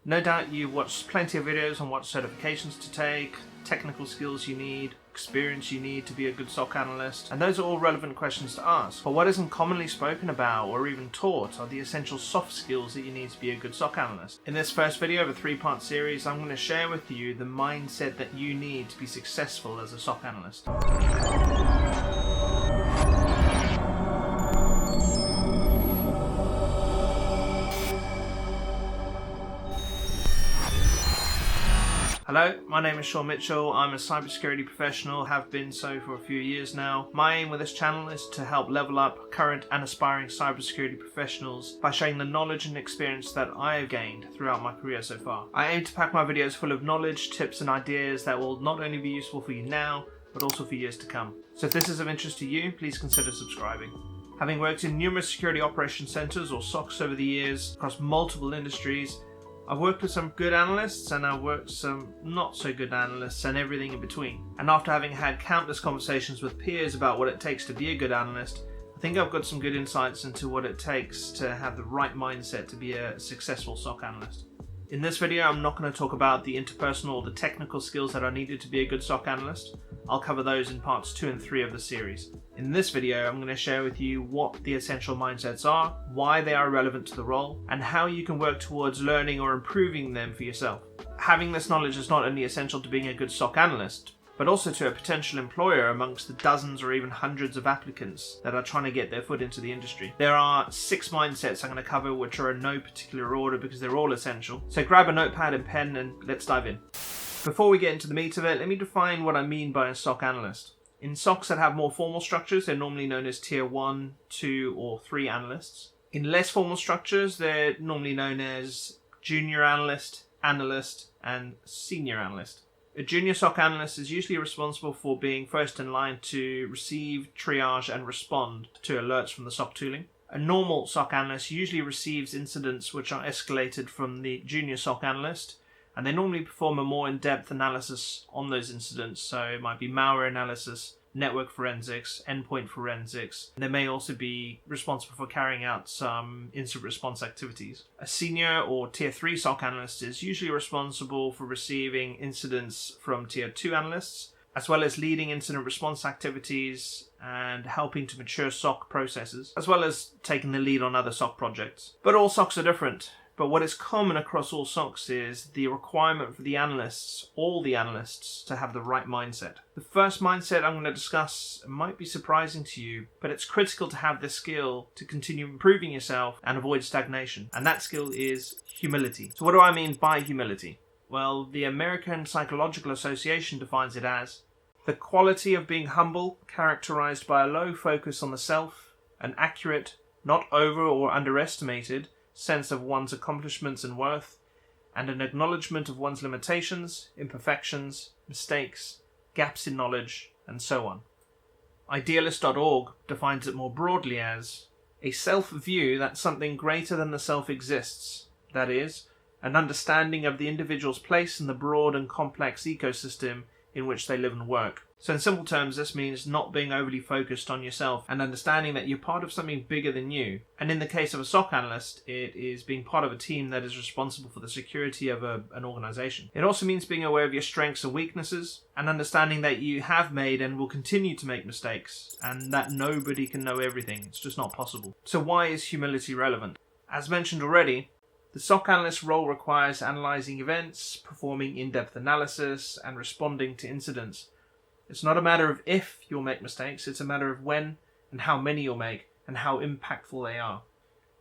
No doubt you've watched plenty of videos on what certifications to take, technical skills you need, experience you need to be a good SOC analyst, and those are all relevant questions to ask. But what isn't commonly spoken about or even taught are the essential soft skills that you need to be a good SOC analyst. In this first video of a 3-part series, I'm going to share with you the mindset that you need to be successful as a SOC analyst. Hello, my name is Sean Mitchell. I'm a cybersecurity professional, have been so for a few years now. My aim with this channel is to help level up current and aspiring cybersecurity professionals by sharing the knowledge and experience that I have gained throughout my career so far. I aim to pack my videos full of knowledge, tips and ideas that will not only be useful for you now, but also for years to come. So if this is of interest to you, please consider subscribing. Having worked in numerous security operations centers or SOCs over the years across multiple industries, I've worked with some good analysts and I've worked with some not so good analysts and everything in between. And after having had countless conversations with peers about what it takes to be a good analyst, I think I've got some good insights into what it takes to have the right mindset to be a successful SOC analyst. In this video, I'm not going to talk about the interpersonal or the technical skills that are needed to be a good SOC analyst. I'll cover those in parts 2 and 3 of the series. In this video, I'm going to share with you what the essential mindsets are, why they are relevant to the role, and how you can work towards learning or improving them for yourself. Having this knowledge is not only essential to being a good SOC analyst, but also to a potential employer amongst the dozens or even hundreds of applicants that are trying to get their foot into the industry. There are 6 mindsets I'm going to cover, which are in no particular order because they're all essential. So grab a notepad and pen and let's dive in. Before we get into the meat of it, let me define what I mean by a SOC analyst. In SOCs that have more formal structures, they're normally known as Tier 1, 2 or 3 analysts. In less formal structures, they're normally known as Junior Analyst, Analyst and Senior Analyst. A junior SOC analyst is usually responsible for being first in line to receive, triage and respond to alerts from the SOC tooling. A normal SOC analyst usually receives incidents which are escalated from the junior SOC analyst, and they normally perform a more in-depth analysis on those incidents, so it might be malware analysis, network forensics, endpoint forensics. They may also be responsible for carrying out some incident response activities. A senior or Tier 3 SOC analyst is usually responsible for receiving incidents from Tier 2 analysts, as well as leading incident response activities and helping to mature SOC processes, as well as taking the lead on other SOC projects. But all SOCs are different. But what is common across all SOCs is the requirement for the analysts, all the analysts, to have the right mindset. The first mindset I'm going to discuss might be surprising to you, but it's critical to have this skill to continue improving yourself and avoid stagnation. And that skill is humility. So what do I mean by humility? Well, the American Psychological Association defines it as the quality of being humble, characterized by a low focus on the self, an accurate, not over or underestimated, sense of one's accomplishments and worth, and an acknowledgement of one's limitations, imperfections, mistakes, gaps in knowledge, and so on. Idealist.org defines it more broadly as a self-view that something greater than the self exists, that is, an understanding of the individual's place in the broad and complex ecosystem in which they live and work. So in simple terms, this means not being overly focused on yourself and understanding that you're part of something bigger than you. And in the case of a SOC analyst, it is being part of a team that is responsible for the security of an organization. It also means being aware of your strengths and weaknesses and understanding that you have made and will continue to make mistakes and that nobody can know everything. It's just not possible. So why is humility relevant? As mentioned already, the SOC analyst role requires analyzing events, performing in-depth analysis, and responding to incidents. It's not a matter of if you'll make mistakes, it's a matter of when and how many you'll make and how impactful they are.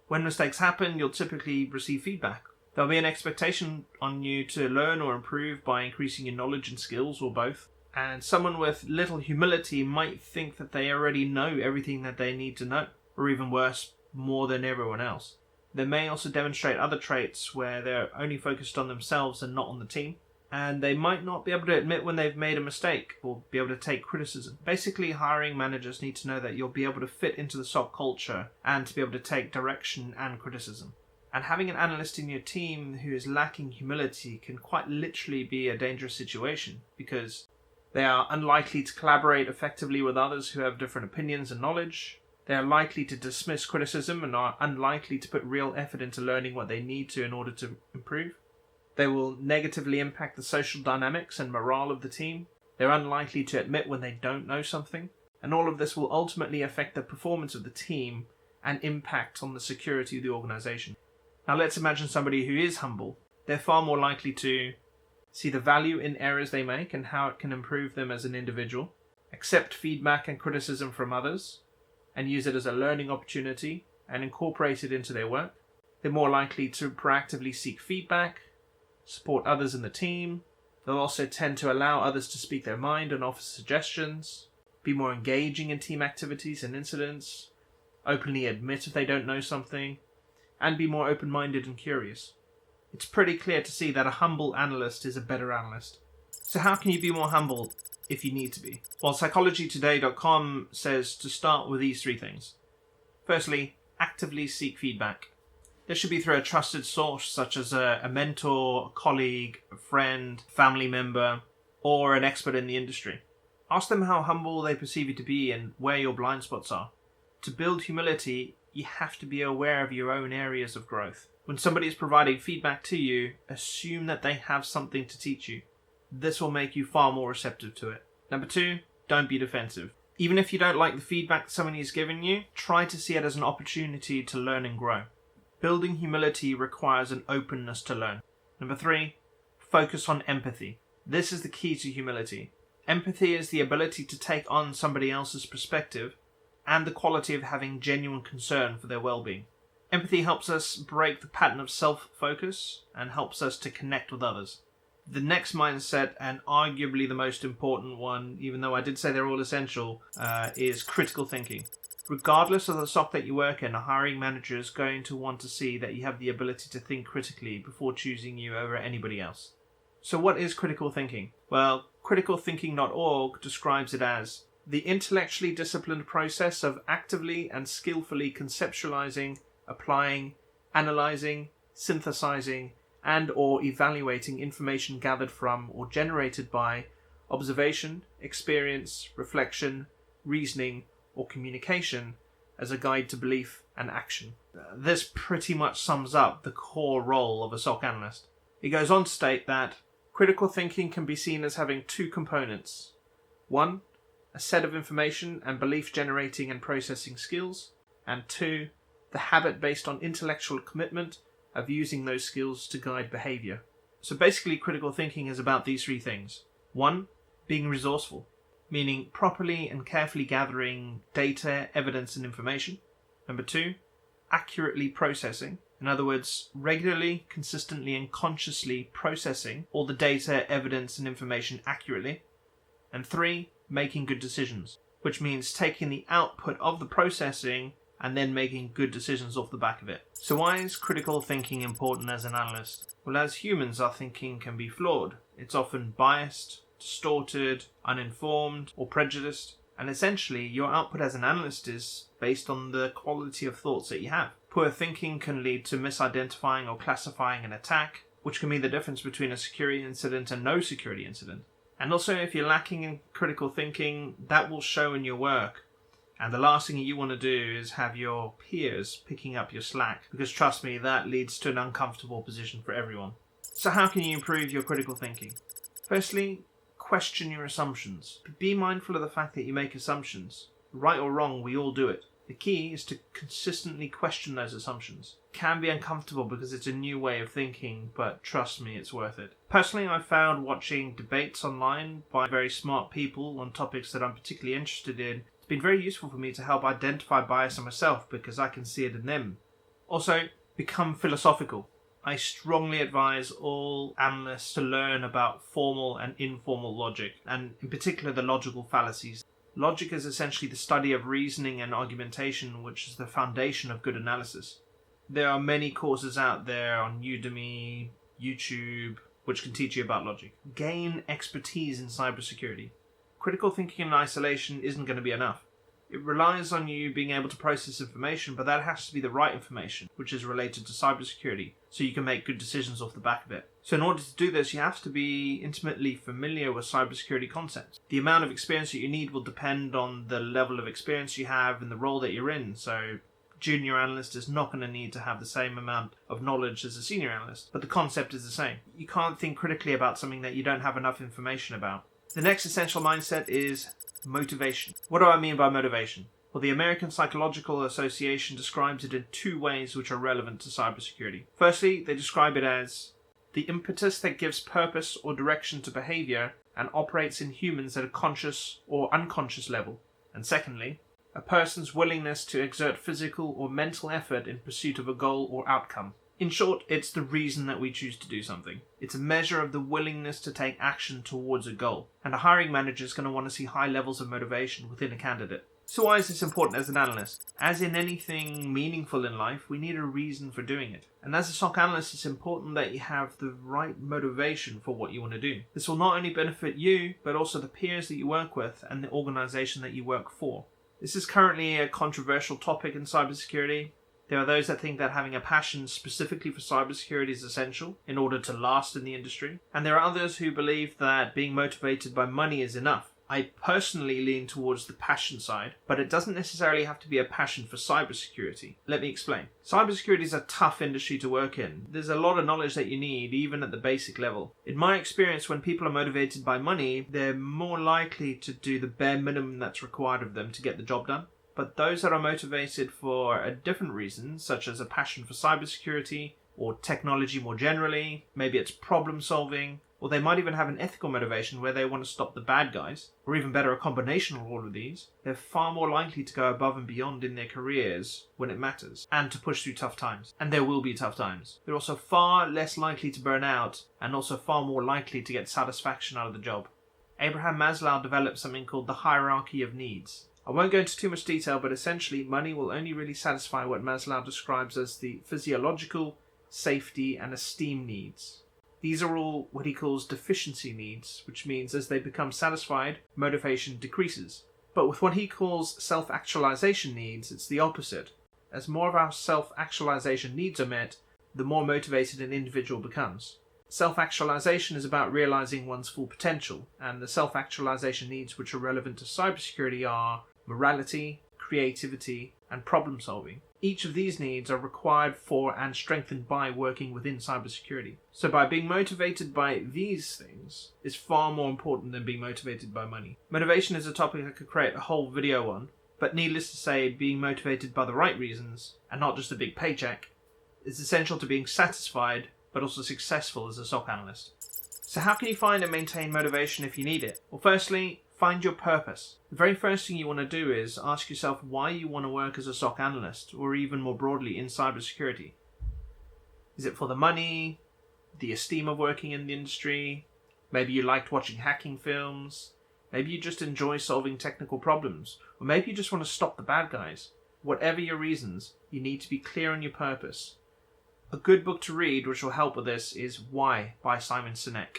When mistakes happen, you'll typically receive feedback. There'll be an expectation on you to learn or improve by increasing your knowledge and skills, or both. And someone with little humility might think that they already know everything that they need to know, or even worse, more than everyone else. They may also demonstrate other traits where they're only focused on themselves and not on the team. And they might not be able to admit when they've made a mistake or be able to take criticism. Basically, hiring managers need to know that you'll be able to fit into the SOC culture and to be able to take direction and criticism. And having an analyst in your team who is lacking humility can quite literally be a dangerous situation because they are unlikely to collaborate effectively with others who have different opinions and knowledge. They are likely to dismiss criticism and are unlikely to put real effort into learning what they need to in order to improve. They will negatively impact the social dynamics and morale of the team. They're unlikely to admit when they don't know something. And all of this will ultimately affect the performance of the team and impact on the security of the organization. Now let's imagine somebody who is humble. They're far more likely to see the value in errors they make and how it can improve them as an individual, accept feedback and criticism from others, and use it as a learning opportunity and incorporate it into their work. They're more likely to proactively seek feedback, support others in the team. They'll also tend to allow others to speak their mind and offer suggestions, be more engaging in team activities and incidents, openly admit if they don't know something, and be more open-minded and curious. It's pretty clear to see that a humble analyst is a better analyst. So how can you be more humble if you need to be? Well, psychologytoday.com says to start with these 3 things. Firstly, actively seek feedback. This should be through a trusted source such as a mentor, a colleague, a friend, family member, or an expert in the industry. Ask them how humble they perceive you to be and where your blind spots are. To build humility, you have to be aware of your own areas of growth. When somebody is providing feedback to you, assume that they have something to teach you. This will make you far more receptive to it. Number 2, don't be defensive. Even if you don't like the feedback somebody has given you, try to see it as an opportunity to learn and grow. Building humility requires an openness to learn. Number 3, focus on empathy. This is the key to humility. Empathy is the ability to take on somebody else's perspective and the quality of having genuine concern for their well-being. Empathy helps us break the pattern of self-focus and helps us to connect with others. The next mindset, and arguably the most important one, even though I did say they're all essential, is critical thinking. Regardless of the SOC that you work in, a hiring manager is going to want to see that you have the ability to think critically before choosing you over anybody else. So what is critical thinking? Well, criticalthinking.org describes it as the intellectually disciplined process of actively and skillfully conceptualizing, applying, analyzing, synthesizing, and or evaluating information gathered from or generated by observation, experience, reflection, reasoning, or communication as a guide to belief and action. This pretty much sums up the core role of a SOC analyst. It goes on to state that critical thinking can be seen as having 2 components. 1, a set of information and belief generating and processing skills, and 2, the habit based on intellectual commitment of using those skills to guide behavior. So basically critical thinking is about these 3 things. 1, being resourceful, meaning properly and carefully gathering data, evidence and information. Number 2, accurately processing. In other words, regularly, consistently and consciously processing all the data, evidence and information accurately. And 3, making good decisions, which means taking the output of the processing and then making good decisions off the back of it. So why is critical thinking important as an analyst? Well, as humans, our thinking can be flawed. It's often biased, distorted, uninformed, or prejudiced. And essentially, your output as an analyst is based on the quality of thoughts that you have. Poor thinking can lead to misidentifying or classifying an attack, which can be the difference between a security incident and no security incident. And also, if you're lacking in critical thinking, that will show in your work. And the last thing you want to do is have your peers picking up your slack, because trust me, that leads to an uncomfortable position for everyone. So how can you improve your critical thinking? Firstly, question your assumptions. Be mindful of the fact that you make assumptions. Right or wrong, we all do it. The key is to consistently question those assumptions. It can be uncomfortable because it's a new way of thinking, but trust me, it's worth it. Personally, I've found watching debates online by very smart people on topics that I'm particularly interested in, it's been very useful for me to help identify bias in myself because I can see it in them. Also, become philosophical. I strongly advise all analysts to learn about formal and informal logic, and in particular the logical fallacies. Logic is essentially the study of reasoning and argumentation, which is the foundation of good analysis. There are many courses out there on Udemy, YouTube, which can teach you about logic. Gain expertise in cybersecurity. Critical thinking in isolation isn't going to be enough. It relies on you being able to process information, but that has to be the right information, which is related to cybersecurity, so you can make good decisions off the back of it. So in order to do this, you have to be intimately familiar with cybersecurity concepts. The amount of experience that you need will depend on the level of experience you have and the role that you're in. So junior analyst is not going to need to have the same amount of knowledge as a senior analyst, but the concept is the same. You can't think critically about something that you don't have enough information about. The next essential mindset is motivation. What do I mean by motivation? Well, the American Psychological Association describes it in two ways which are relevant to cybersecurity. Firstly, they describe it as the impetus that gives purpose or direction to behavior and operates in humans at a conscious or unconscious level. And secondly, a person's willingness to exert physical or mental effort in pursuit of a goal or outcome. In short, it's the reason that we choose to do something. It's a measure of the willingness to take action towards a goal. And a hiring manager is going to want to see high levels of motivation within a candidate. So why is this important as an analyst? As in anything meaningful in life, we need a reason for doing it. And as a SOC analyst, it's important that you have the right motivation for what you want to do. This will not only benefit you, but also the peers that you work with and the organization that you work for. This is currently a controversial topic in cybersecurity. There are those that think that having a passion specifically for cybersecurity is essential in order to last in the industry. And there are others who believe that being motivated by money is enough. I personally lean towards the passion side, but it doesn't necessarily have to be a passion for cybersecurity. Let me explain. Cybersecurity is a tough industry to work in. There's a lot of knowledge that you need, even at the basic level. In my experience, when people are motivated by money, they're more likely to do the bare minimum that's required of them to get the job done. But those that are motivated for a different reason, such as a passion for cybersecurity or technology more generally, maybe it's problem solving, or they might even have an ethical motivation where they want to stop the bad guys, or even better, a combination of all of these, they're far more likely to go above and beyond in their careers when it matters, and to push through tough times. And there will be tough times. They're also far less likely to burn out, and also far more likely to get satisfaction out of the job. Abraham Maslow developed something called the hierarchy of needs. I won't go into too much detail, but essentially money will only really satisfy what Maslow describes as the physiological, safety, and esteem needs. These are all what he calls deficiency needs, which means as they become satisfied, motivation decreases. But with what he calls self-actualization needs, it's the opposite. As more of our self-actualization needs are met, the more motivated an individual becomes. Self-actualization is about realizing one's full potential, and the self-actualization needs which are relevant to cybersecurity are morality, creativity, and problem solving. Each of these needs are required for and strengthened by working within cybersecurity. So by being motivated by these things is far more important than being motivated by money. Motivation is a topic I could create a whole video on, but needless to say, being motivated by the right reasons, and not just a big paycheck, is essential to being satisfied, but also successful as a SOC analyst. So how can you find and maintain motivation if you need it? Well, firstly, find your purpose. The very first thing you want to do is ask yourself why you want to work as a SOC analyst, or even more broadly in cybersecurity. Is it for the money, the esteem of working in the industry? Maybe you liked watching hacking films. Maybe you just enjoy solving technical problems. Or maybe you just want to stop the bad guys. Whatever your reasons, you need to be clear on your purpose. A good book to read which will help with this is Why by Simon Sinek.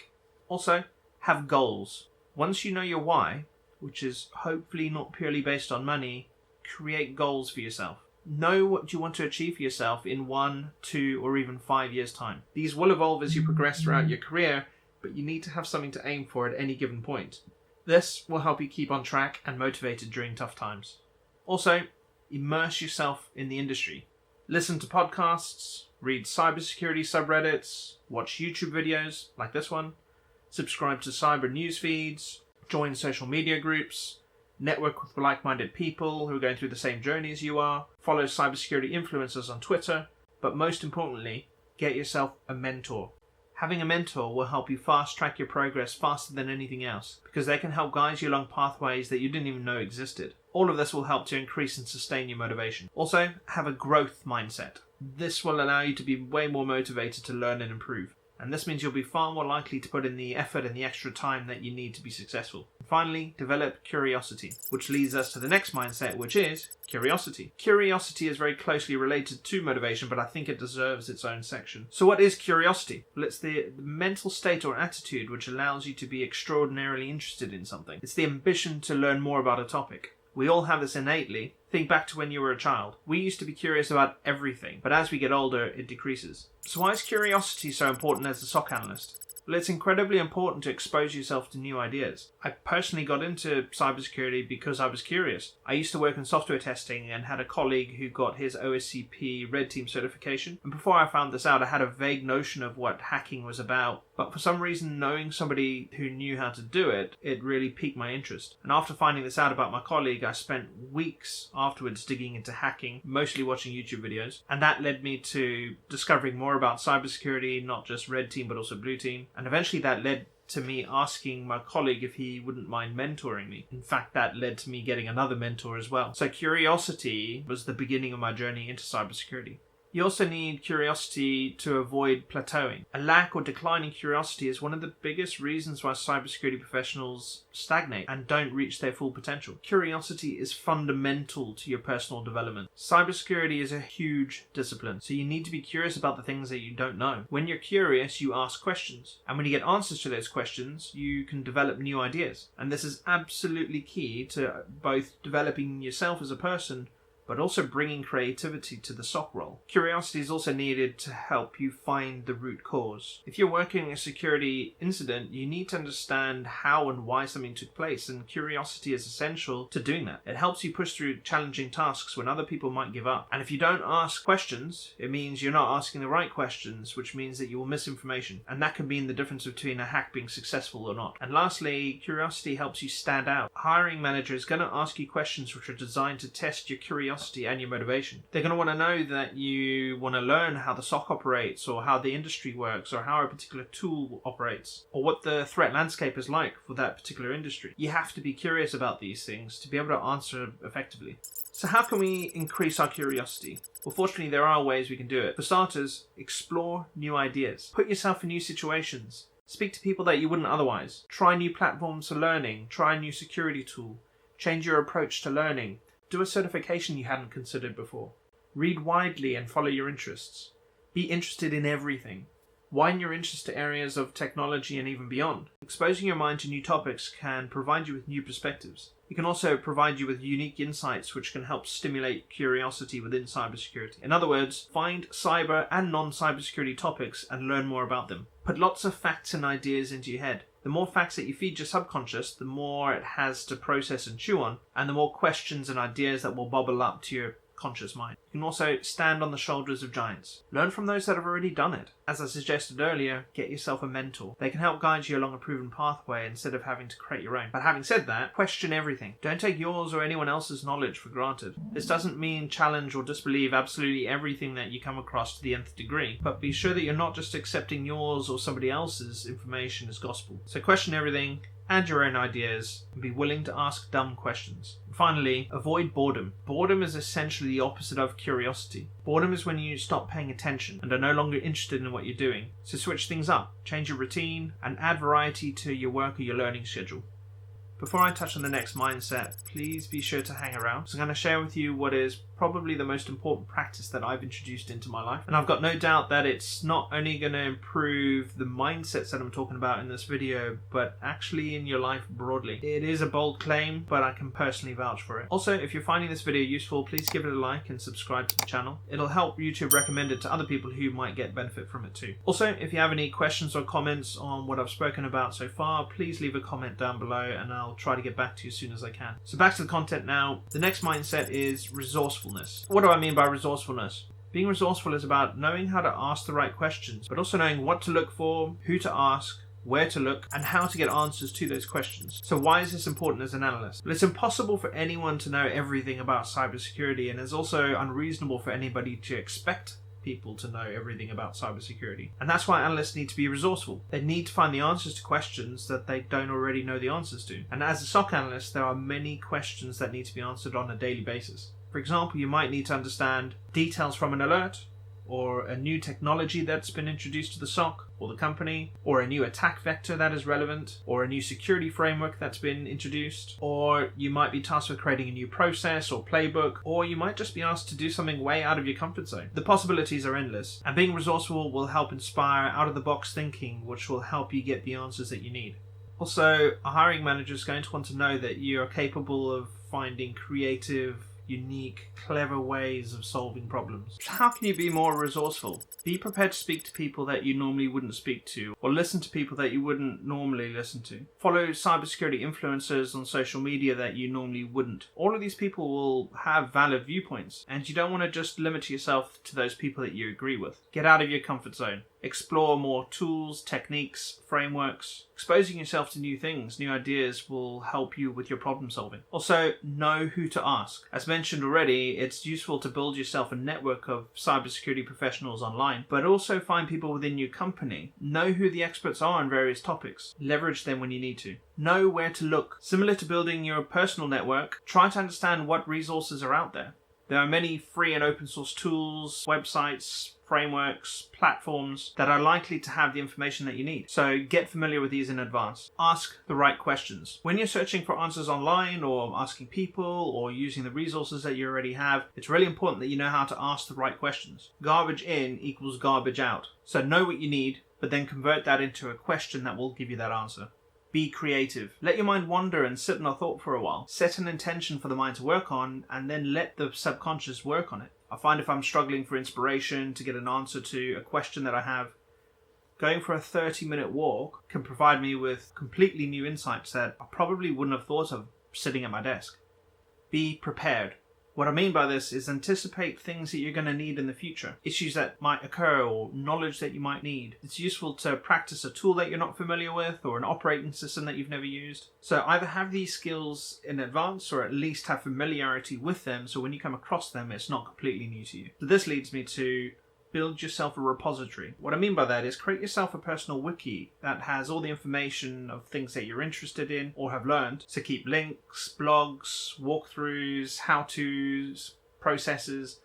Also, have goals. Once you know your why, which is hopefully not purely based on money, create goals for yourself. Know what you want to achieve for yourself in 1, 2, or even 5 years' time. These will evolve as you progress throughout your career, but you need to have something to aim for at any given point. This will help you keep on track and motivated during tough times. Also, immerse yourself in the industry. Listen to podcasts, read cybersecurity subreddits, watch YouTube videos like this one, subscribe to cyber news feeds, join social media groups, network with like-minded people who are going through the same journey as you are, follow cybersecurity influencers on Twitter, but most importantly, get yourself a mentor. Having a mentor will help you fast-track your progress faster than anything else, because they can help guide you along pathways that you didn't even know existed. All of this will help to increase and sustain your motivation. Also, have a growth mindset. This will allow you to be way more motivated to learn and improve. And this means you'll be far more likely to put in the effort and the extra time that you need to be successful. And finally, develop curiosity, which leads us to the next mindset, which is curiosity. Curiosity is very closely related to motivation, but I think it deserves its own section. So what is curiosity? Well, it's the mental state or attitude which allows you to be extraordinarily interested in something. It's the ambition to learn more about a topic. We all have this innately. Think back to when you were a child. We used to be curious about everything, but as we get older, it decreases. So why is curiosity so important as a SOC analyst? Well, it's incredibly important to expose yourself to new ideas. I personally got into cybersecurity because I was curious. I used to work in software testing and had a colleague who got his OSCP Red Team certification. And before I found this out, I had a vague notion of what hacking was about. But for some reason, knowing somebody who knew how to do it, it really piqued my interest. And after finding this out about my colleague, I spent weeks afterwards digging into hacking, mostly watching YouTube videos. And that led me to discovering more about cybersecurity, not just Red Team, but also Blue Team. And eventually that led to me asking my colleague if he wouldn't mind mentoring me. In fact, that led to me getting another mentor as well. So curiosity was the beginning of my journey into cybersecurity. You also need curiosity to avoid plateauing. A lack or declining curiosity is one of the biggest reasons why cybersecurity professionals stagnate and don't reach their full potential. Curiosity is fundamental to your personal development. Cybersecurity is a huge discipline, so you need to be curious about the things that you don't know. When you're curious, you ask questions. And when you get answers to those questions, you can develop new ideas. And this is absolutely key to both developing yourself as a person, but also bringing creativity to the SOC role. Curiosity is also needed to help you find the root cause. If you're working a security incident, you need to understand how and why something took place, and curiosity is essential to doing that. It helps you push through challenging tasks when other people might give up. And if you don't ask questions, it means you're not asking the right questions, which means that you will miss information. And that can mean the difference between a hack being successful or not. And lastly, curiosity helps you stand out. A hiring manager is going to ask you questions which are designed to test your curiosity and your motivation. They're going to want to know that you want to learn how the SOC operates, or how the industry works, or how a particular tool operates, or what the threat landscape is like for that particular industry. You have to be curious about these things to be able to answer effectively. So how can we increase our curiosity? Well, fortunately, there are ways we can do it. For starters, explore new ideas. Put yourself in new situations. Speak to people that you wouldn't otherwise. Try new platforms for learning. Try a new security tool. Change your approach to learning. Do a certification you hadn't considered before. Read widely and follow your interests. Be interested in everything. Widen your interest to areas of technology and even beyond. Exposing your mind to new topics can provide you with new perspectives. It can also provide you with unique insights which can help stimulate curiosity within cybersecurity. In other words, find cyber and non-cybersecurity topics and learn more about them. Put lots of facts and ideas into your head. The more facts that you feed your subconscious, the more it has to process and chew on, and the more questions and ideas that will bubble up to your conscious mind. You can also stand on the shoulders of giants. Learn from those that have already done it. As I suggested earlier, get yourself a mentor. They can help guide you along a proven pathway instead of having to create your own. But having said that, question everything. Don't take yours or anyone else's knowledge for granted. This doesn't mean challenge or disbelieve absolutely everything that you come across to the nth degree, but be sure that you're not just accepting yours or somebody else's information as gospel. So question everything, add your own ideas, and be willing to ask dumb questions. Finally, avoid boredom. Boredom is essentially the opposite of curiosity. Boredom is when you stop paying attention and are no longer interested in what you're doing. So switch things up, change your routine, and add variety to your work or your learning schedule. Before I touch on the next mindset, please be sure to hang around, because I'm going to share with you what is probably the most important practice that I've introduced into my life. And I've got no doubt that it's not only going to improve the mindsets that I'm talking about in this video, but actually in your life broadly. It is a bold claim, but I can personally vouch for it. Also, if you're finding this video useful, please give it a like and subscribe to the channel. It'll help YouTube recommend it to other people who might get benefit from it too. Also, if you have any questions or comments on what I've spoken about so far, please leave a comment down below and I'll try to get back to you as soon as I can. So back to the content now. The next mindset is resourcefulness. What do I mean by resourcefulness? Being resourceful is about knowing how to ask the right questions, but also knowing what to look for, who to ask, where to look, and how to get answers to those questions. So why is this important as an analyst? Well, it's impossible for anyone to know everything about cybersecurity, and it's also unreasonable for anybody to expect people to know everything about cybersecurity. And that's why analysts need to be resourceful. They need to find the answers to questions that they don't already know the answers to. And as a SOC analyst, there are many questions that need to be answered on a daily basis. For example, you might need to understand details from an alert, or a new technology that's been introduced to the SOC or the company, or a new attack vector that is relevant, or a new security framework that's been introduced, or you might be tasked with creating a new process or playbook, or you might just be asked to do something way out of your comfort zone. The possibilities are endless, and being resourceful will help inspire out-of-the-box thinking, which will help you get the answers that you need. Also, a hiring manager is going to want to know that you are capable of finding creative, unique, clever ways of solving problems. How can you be more resourceful? Be prepared to speak to people that you normally wouldn't speak to, or listen to people that you wouldn't normally listen to. Follow cybersecurity influencers on social media that you normally wouldn't. All of these people will have valid viewpoints, and you don't want to just limit yourself to those people that you agree with. Get out of your comfort zone. Explore more tools, techniques, frameworks. Exposing yourself to new things, new ideas will help you with your problem solving. Also, know who to ask. As mentioned already, it's useful to build yourself a network of cybersecurity professionals online, but also find people within your company. Know who the experts are on various topics. Leverage them when you need to. Know where to look. Similar to building your personal network, try to understand what resources are out there. There are many free and open source tools, websites, frameworks, platforms that are likely to have the information that you need. So get familiar with these in advance. Ask the right questions. When you're searching for answers online or asking people or using the resources that you already have, it's really important that you know how to ask the right questions. Garbage in equals garbage out. So know what you need, but then convert that into a question that will give you that answer. Be creative. Let your mind wander and sit in a thought for a while. Set an intention for the mind to work on and then let the subconscious work on it. I find if I'm struggling for inspiration to get an answer to a question that I have, going for a 30-minute walk can provide me with completely new insights that I probably wouldn't have thought of sitting at my desk. Be prepared. What I mean by this is anticipate things that you're going to need in the future, issues that might occur or knowledge that you might need. It's useful to practice a tool that you're not familiar with or an operating system that you've never used. So either have these skills in advance or at least have familiarity with them so when you come across them, it's not completely new to you. So this leads me to build yourself a repository. What I mean by that is create yourself a personal wiki that has all the information of things that you're interested in or have learned. So keep links, blogs, walkthroughs, how-tos, processes,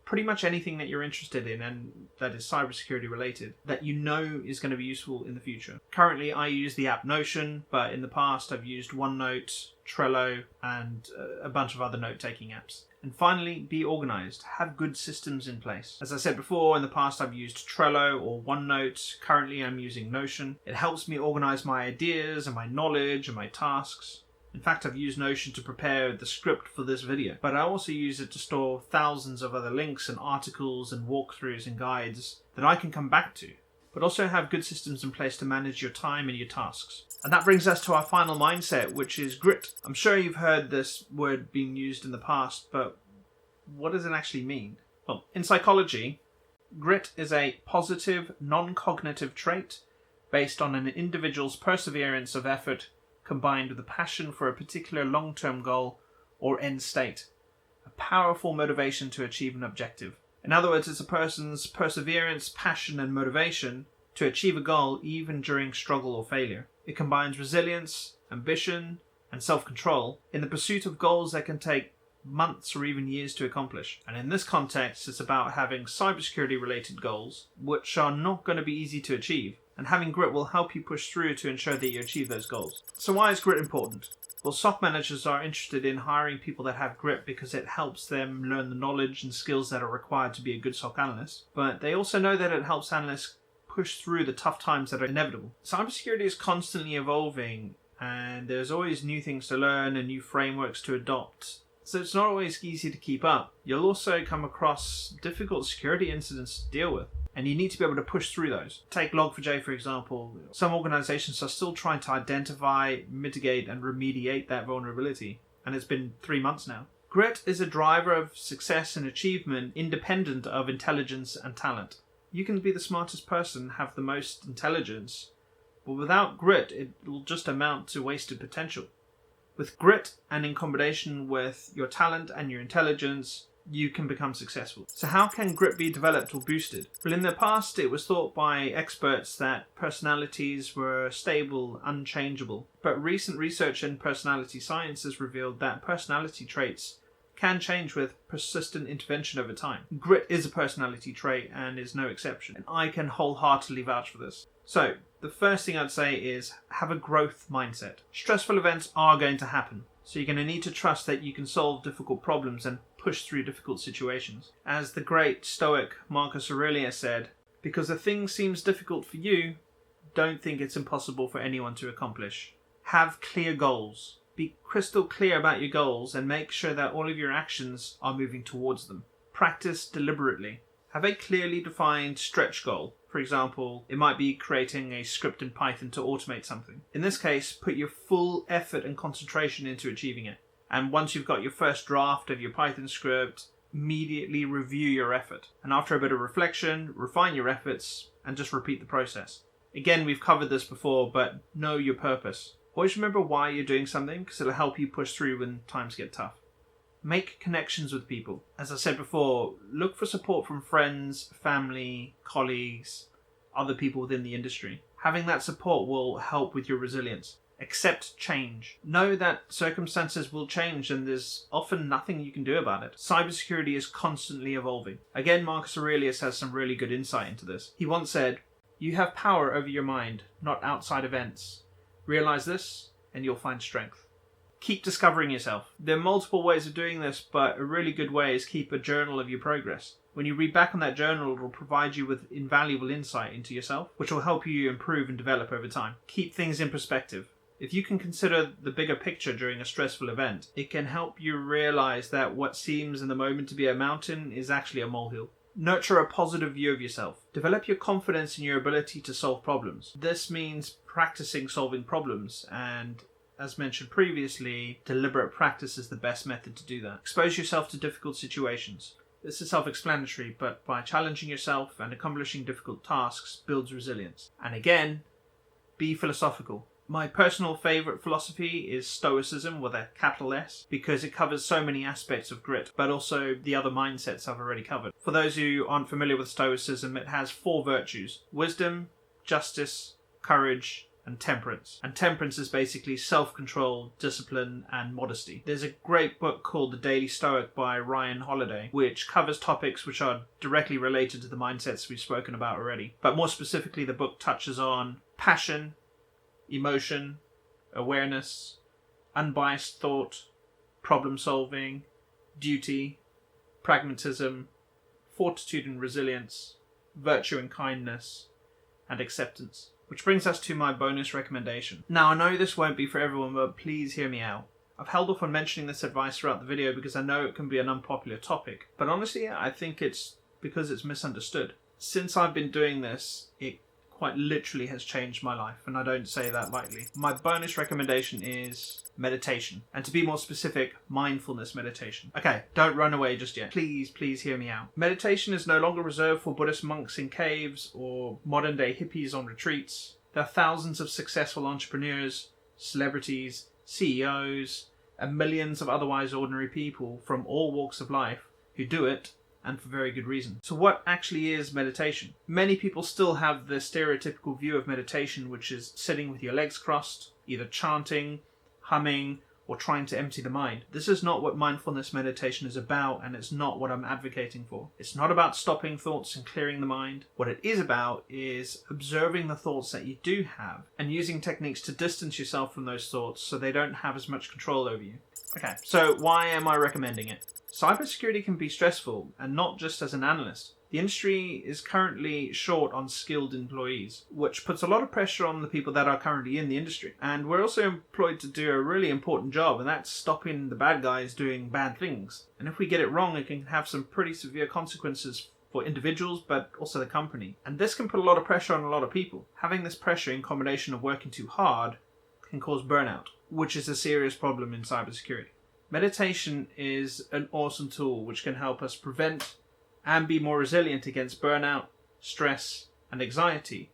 pretty much anything that you're interested in and that is cybersecurity related that you know is going to be useful in the future. Currently, I use the app Notion, but in the past I've used OneNote, Trello, and a bunch of other note-taking apps. And finally, be organized. Have good systems in place. As I said before, in the past I've used Trello or OneNote. Currently I'm using Notion. It helps me organize my ideas and my knowledge and my tasks. In fact, I've used Notion to prepare the script for this video, but I also use it to store thousands of other links and articles and walkthroughs and guides that I can come back to, but also have good systems in place to manage your time and your tasks. And that brings us to our final mindset, which is grit. I'm sure you've heard this word being used in the past, but what does it actually mean? Well, in psychology, grit is a positive, non-cognitive trait based on an individual's perseverance of effort combined with a passion for a particular long-term goal or end state, a powerful motivation to achieve an objective. In other words, it's a person's perseverance, passion, and motivation to achieve a goal even during struggle or failure. It combines resilience, ambition, and self-control in the pursuit of goals that can take months or even years to accomplish. And in this context, it's about having cybersecurity-related goals, which are not going to be easy to achieve. And having grit will help you push through to ensure that you achieve those goals. So why is grit important? Well, SOC managers are interested in hiring people that have grit because it helps them learn the knowledge and skills that are required to be a good SOC analyst. But they also know that it helps analysts push through the tough times that are inevitable. Cybersecurity is constantly evolving and there's always new things to learn and new frameworks to adopt. So it's not always easy to keep up. You'll also come across difficult security incidents to deal with, and you need to be able to push through those. Take Log4j, for example. Some organizations are still trying to identify, mitigate, and remediate that vulnerability, and it's been 3 months now. Grit is a driver of success and achievement independent of intelligence and talent. You can be the smartest person, have the most intelligence, but without grit, it will just amount to wasted potential. With grit, and in combination with your talent and your intelligence, you can become successful. So how can grit be developed or boosted? Well, in the past, it was thought by experts that personalities were stable, unchangeable. But recent research in personality science has revealed that personality traits can change with persistent intervention over time. Grit is a personality trait and is no exception. And I can wholeheartedly vouch for this. So, the first thing I'd say is have a growth mindset. Stressful events are going to happen. So you're going to need to trust that you can solve difficult problems and push through difficult situations. As the great Stoic Marcus Aurelius said, because a thing seems difficult for you, don't think it's impossible for anyone to accomplish. Have clear goals. Be crystal clear about your goals and make sure that all of your actions are moving towards them. Practice deliberately. Have a clearly defined stretch goal. For example, it might be creating a script in Python to automate something. In this case, put your full effort and concentration into achieving it. And once you've got your first draft of your Python script, immediately review your effort. And after a bit of reflection, refine your efforts and just repeat the process. Again, we've covered this before, but know your purpose. Always remember why you're doing something, because it'll help you push through when times get tough. Make connections with people. As I said before, look for support from friends, family, colleagues, other people within the industry. Having that support will help with your resilience. Accept change. Know that circumstances will change and there's often nothing you can do about it. Cybersecurity is constantly evolving. Again, Marcus Aurelius has some really good insight into this. He once said, "You have power over your mind, not outside events. Realize this and you'll find strength." Keep discovering yourself. There are multiple ways of doing this, but a really good way is keep a journal of your progress. When you read back on that journal, it will provide you with invaluable insight into yourself, which will help you improve and develop over time. Keep things in perspective. If you can consider the bigger picture during a stressful event, it can help you realize that what seems in the moment to be a mountain is actually a molehill. Nurture a positive view of yourself. Develop your confidence in your ability to solve problems. This means practicing solving problems, and as mentioned previously, deliberate practice is the best method to do that. Expose yourself to difficult situations. This is self-explanatory, but by challenging yourself and accomplishing difficult tasks builds resilience. And again, be philosophical. My personal favourite philosophy is Stoicism with a capital S, because it covers so many aspects of grit, but also the other mindsets I've already covered. For those who aren't familiar with Stoicism, it has 4 virtues: wisdom, justice, courage, and temperance. And temperance is basically self-control, discipline, and modesty. There's a great book called The Daily Stoic by Ryan Holiday, which covers topics which are directly related to the mindsets we've spoken about already. But more specifically, the book touches on passion, emotion, awareness, unbiased thought, problem-solving, duty, pragmatism, fortitude and resilience, virtue and kindness, and acceptance. Which brings us to my bonus recommendation. Now, I know this won't be for everyone, but please hear me out. I've held off on mentioning this advice throughout the video because I know it can be an unpopular topic, but honestly, I think it's because it's misunderstood. Since I've been doing this, it quite literally has changed my life, and I don't say that lightly. My bonus recommendation is meditation, and to be more specific, mindfulness meditation. Okay, don't run away just yet. Please hear me out. Meditation is no longer reserved for Buddhist monks in caves or modern day hippies on retreats. There are thousands of successful entrepreneurs, celebrities, CEOs, and millions of otherwise ordinary people from all walks of life who do it, and for very good reason. So what actually is meditation? Many people still have the stereotypical view of meditation, which is sitting with your legs crossed, either chanting, humming, or trying to empty the mind. This is not what mindfulness meditation is about, and it's not what I'm advocating for. It's not about stopping thoughts and clearing the mind. What it is about is observing the thoughts that you do have, and using techniques to distance yourself from those thoughts so they don't have as much control over you. Okay, so why am I recommending it? Cybersecurity can be stressful, and not just as an analyst. The industry is currently short on skilled employees, which puts a lot of pressure on the people that are currently in the industry. And we're also employed to do a really important job, and that's stopping the bad guys doing bad things. And if we get it wrong, it can have some pretty severe consequences for individuals, but also the company. And this can put a lot of pressure on a lot of people. Having this pressure in combination of working too hard can cause burnout, which is a serious problem in cybersecurity. Meditation is an awesome tool which can help us prevent and be more resilient against burnout, stress, and anxiety,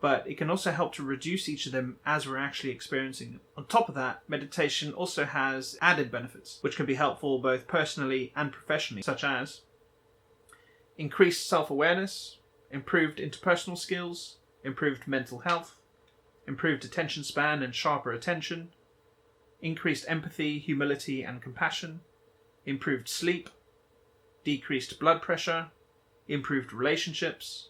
but it can also help to reduce each of them as we're actually experiencing them. On top of that, meditation also has added benefits, which can be helpful both personally and professionally, such as increased self-awareness, improved interpersonal skills, improved mental health, improved attention span and sharper attention, increased empathy, humility, and compassion, improved sleep, decreased blood pressure, improved relationships,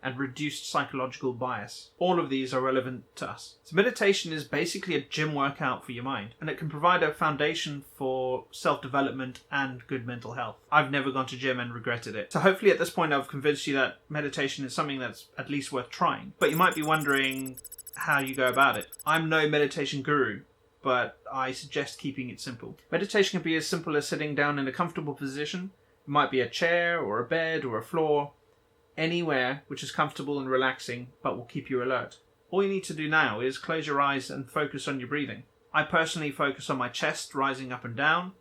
and reduced psychological bias. All of these are relevant to us. So meditation is basically a gym workout for your mind, and it can provide a foundation for self-development and good mental health. I've never gone to gym and regretted it. So hopefully at this point I've convinced you that meditation is something that's at least worth trying. But you might be wondering how you go about it. I'm no meditation guru. but I suggest keeping it simple. Meditation can be as simple as sitting down in a comfortable position. It might be a chair or a bed or a floor, anywhere which is comfortable and relaxing but will keep you alert. All you need to do now is close your eyes and focus on your breathing. I personally focus on my chest rising up and down.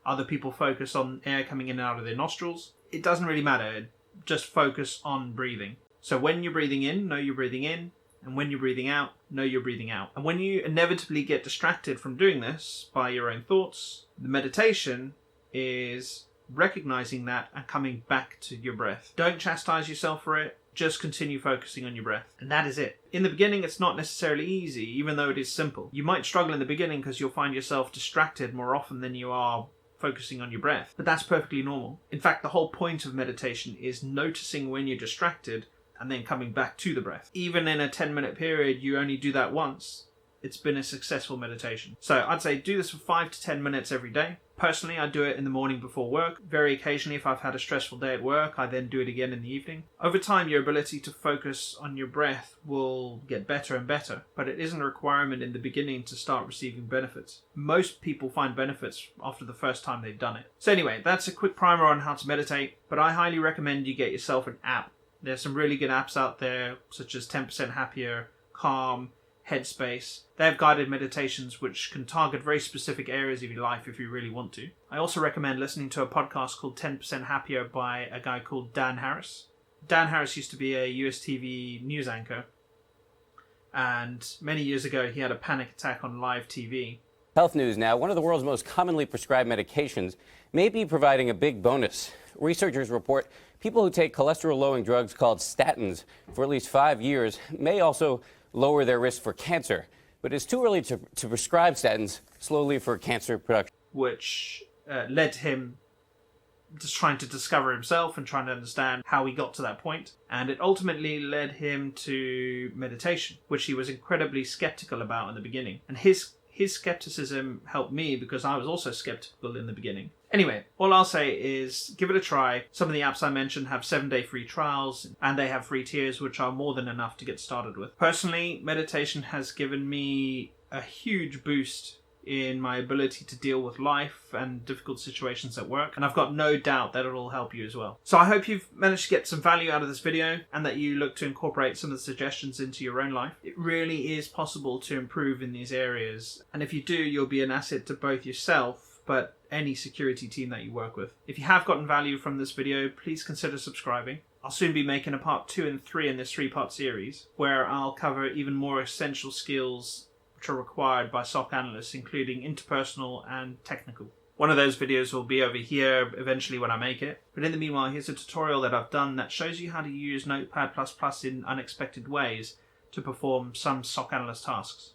Other people focus on air coming in and out of their nostrils. It doesn't really matter, just focus on breathing. So when you're breathing in, know you're breathing in, and when you're breathing out, know you're breathing out. And when you inevitably get distracted from doing this by your own thoughts, the meditation is recognizing that and coming back to your breath. Don't chastise yourself for it, just continue focusing on your breath. And that is it. In the beginning, it's not necessarily easy, even though it is simple. You might struggle in the beginning because you'll find yourself distracted more often than you are focusing on your breath, but that's perfectly normal. In fact, the whole point of meditation is noticing when you're distracted and then coming back to the breath. Even in a 10-minute period, you only do that once. It's been a successful meditation. So I'd say do this for 5 to 10 minutes every day. Personally, I do it in the morning before work. Very occasionally, if I've had a stressful day at work, I then do it again in the evening. Over time, your ability to focus on your breath will get better and better, but it isn't a requirement in the beginning to start receiving benefits. Most people find benefits after the first time they've done it. So anyway, that's a quick primer on how to meditate, but I highly recommend you get yourself an app. There's some really good apps out there, such as 10% Happier, Calm, Headspace. They have guided meditations which can target very specific areas of your life if you really want to. I also recommend listening to a podcast called 10% Happier by a guy called Dan Harris. Dan Harris used to be a US TV news anchor, and many years ago he had a panic attack on live TV. Health news now. One of the world's most commonly prescribed medications may be providing a big bonus. Researchers report people who take cholesterol-lowering drugs called statins for at least 5 years may also lower their risk for cancer. But it's too early to prescribe statins slowly for cancer production. Which led to him just trying to discover himself and trying to understand how he got to that point. And it ultimately led him to meditation, which he was incredibly skeptical about in the beginning. And his skepticism helped me because I was also skeptical in the beginning. Anyway, all I'll say is give it a try. Some of the apps I mentioned have 7-day free trials, and they have free tiers, which are more than enough to get started with. Personally, meditation has given me a huge boost in my ability to deal with life and difficult situations at work, and I've got no doubt that it'll help you as well. So I hope you've managed to get some value out of this video and that you look to incorporate some of the suggestions into your own life. It really is possible to improve in these areas, and if you do, you'll be an asset to both yourself but any security team that you work with. If you have gotten value from this video, please consider subscribing. I'll soon be making a part 2 and 3 in this 3-part series where I'll cover even more essential skills which are required by SOC analysts, including interpersonal and technical. One of those videos will be over here eventually when I make it. But in the meanwhile, here's a tutorial that I've done that shows you how to use Notepad++ in unexpected ways to perform some SOC analyst tasks.